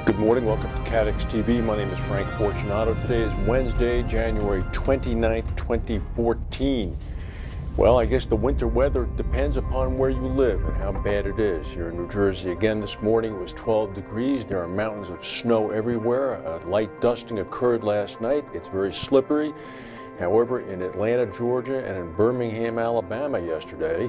Good morning, welcome to CATEX TV. My name is Frank Fortunato. Today is Wednesday, January 29th, 2014. Well, I guess the winter weather depends upon where you live and how bad it is. Here in New Jersey again this morning it was 12 degrees. There are mountains of snow everywhere. A light dusting occurred last night. It's very slippery. However, in Atlanta, Georgia, and in Birmingham, Alabama yesterday,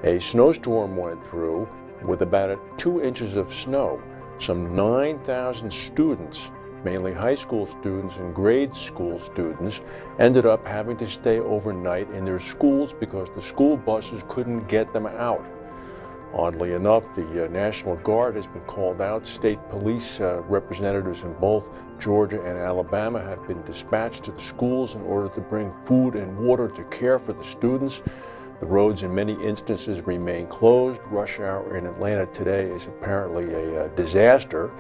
a snowstorm went through with about 2 inches of snow. Some 9,000 students, mainly high school students and grade school students, ended up having to stay overnight in their schools because the school buses couldn't get them out. Oddly enough, the National Guard has been called out. State police representatives in both Georgia and Alabama have been dispatched to the schools in order to bring food and water to care for the students. The roads in many instances remain closed. Rush hour in Atlanta today is apparently a disaster.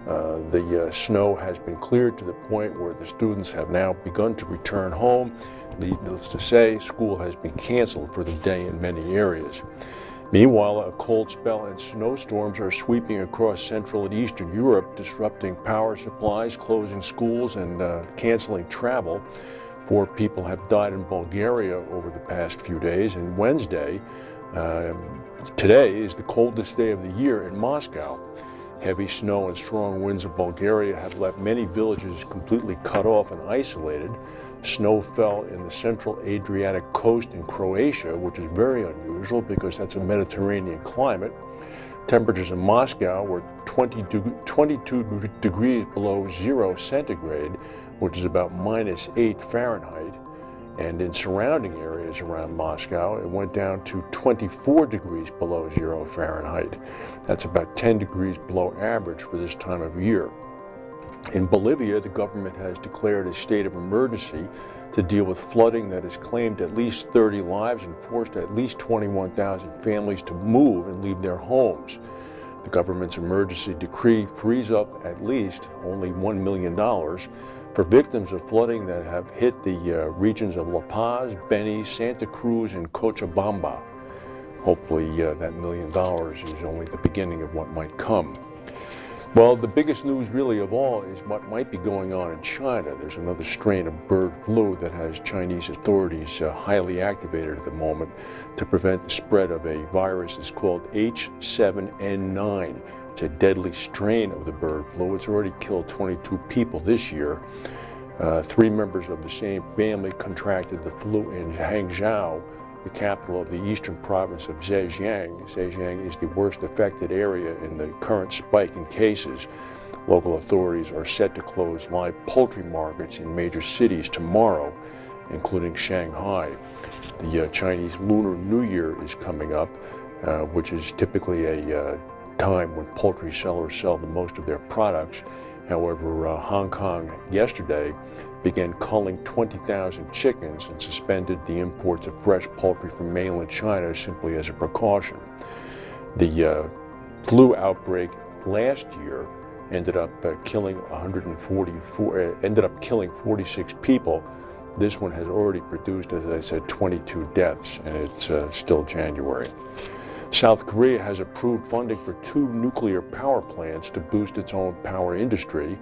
The snow has been cleared to the point where the students have now begun to return home. Needless to say, school has been canceled for the day in many areas. Meanwhile, a cold spell and snowstorms are sweeping across Central and Eastern Europe, disrupting power supplies, closing schools, and canceling travel. 4 people have died in Bulgaria over the past few days, and Wednesday, today, is the coldest day of the year in Moscow. Heavy snow and strong winds in Bulgaria have left many villages completely cut off and isolated. Snow fell in the central Adriatic coast in Croatia, which is very unusual because that's a Mediterranean climate. Temperatures in Moscow were 22 degrees below 0 centigrade, which is about -8 Fahrenheit. And in surrounding areas around Moscow, it went down to 24 degrees below 0 Fahrenheit. That's about 10 degrees below average for this time of year. In Bolivia, the government has declared a state of emergency to deal with flooding that has claimed at least 30 lives and forced at least 21,000 families to move and leave their homes. The government's emergency decree frees up at least only $1 million for victims of flooding that have hit the regions of La Paz, Beni, Santa Cruz, and Cochabamba. Hopefully that $1 million is only the beginning of what might come. Well, the biggest news really of all is what might be going on in China. There's another strain of bird flu that has Chinese authorities highly activated at the moment to prevent the spread of a virus that's called H7N9. It's a deadly strain of the bird flu. It's already killed 22 people this year. 3 members of the same family contracted the flu in Hangzhou, the capital of the eastern province of Zhejiang. Zhejiang is the worst affected area in the current spike in cases. Local authorities are set to close live poultry markets in major cities tomorrow, including Shanghai. The Chinese Lunar New Year is coming up, which is typically a time when poultry sellers sell the most of their products. However, Hong Kong yesterday began culling 20,000 chickens and suspended the imports of fresh poultry from mainland China simply as a precaution. The flu outbreak last year ended up killing 46 people. This one has already produced, as I said, 22 deaths, and it's still January. South Korea has approved funding for 2 nuclear power plants to boost its own power industry.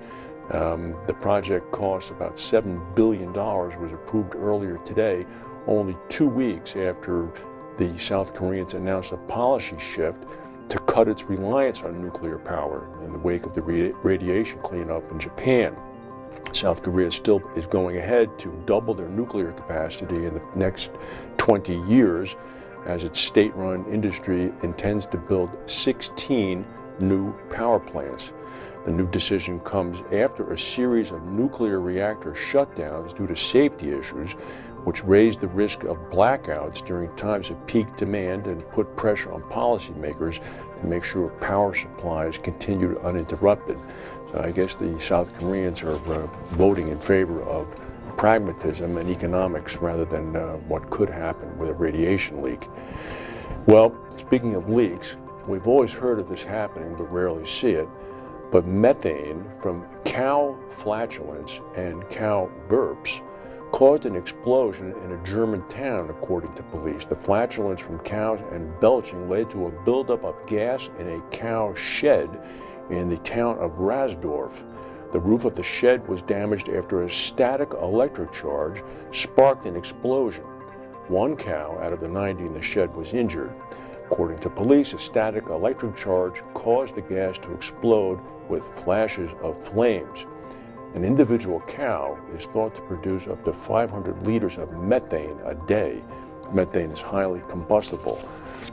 The project cost about $7 billion, was approved earlier today, only 2 weeks after the South Koreans announced a policy shift to cut its reliance on nuclear power in the wake of the radiation cleanup in Japan. South Korea still is going ahead to double their nuclear capacity in the next 20 years, as its state-run industry intends to build 16 new power plants. The new decision comes after a series of nuclear reactor shutdowns due to safety issues, which raised the risk of blackouts during times of peak demand and put pressure on policymakers to make sure power supplies continued uninterrupted. So I guess the South Koreans are voting in favor of pragmatism and economics rather than what could happen with a radiation leak. Well, speaking of leaks, we've always heard of this happening but rarely see it. But methane from cow flatulence and cow burps caused an explosion in a German town, according to police. The flatulence from cows and belching led to a buildup of gas in a cow shed in the town of Rasdorf. The roof of the shed was damaged after a static electric charge sparked an explosion. One cow out of the 90 in the shed was injured. According to police, a static electric charge caused the gas to explode with flashes of flames. An individual cow is thought to produce up to 500 liters of methane a day. Methane is highly combustible.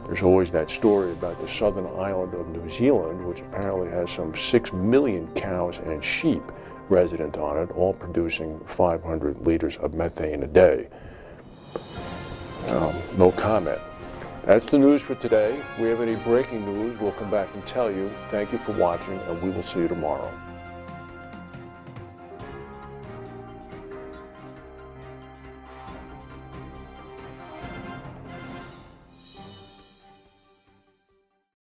There's always that story about the southern island of New Zealand, which apparently has some 6 million cows and sheep resident on it, all producing 500 liters of methane a day. No comment. That's the news for today. If we have any breaking news, we'll come back and tell you. Thank you for watching, and we will see you tomorrow.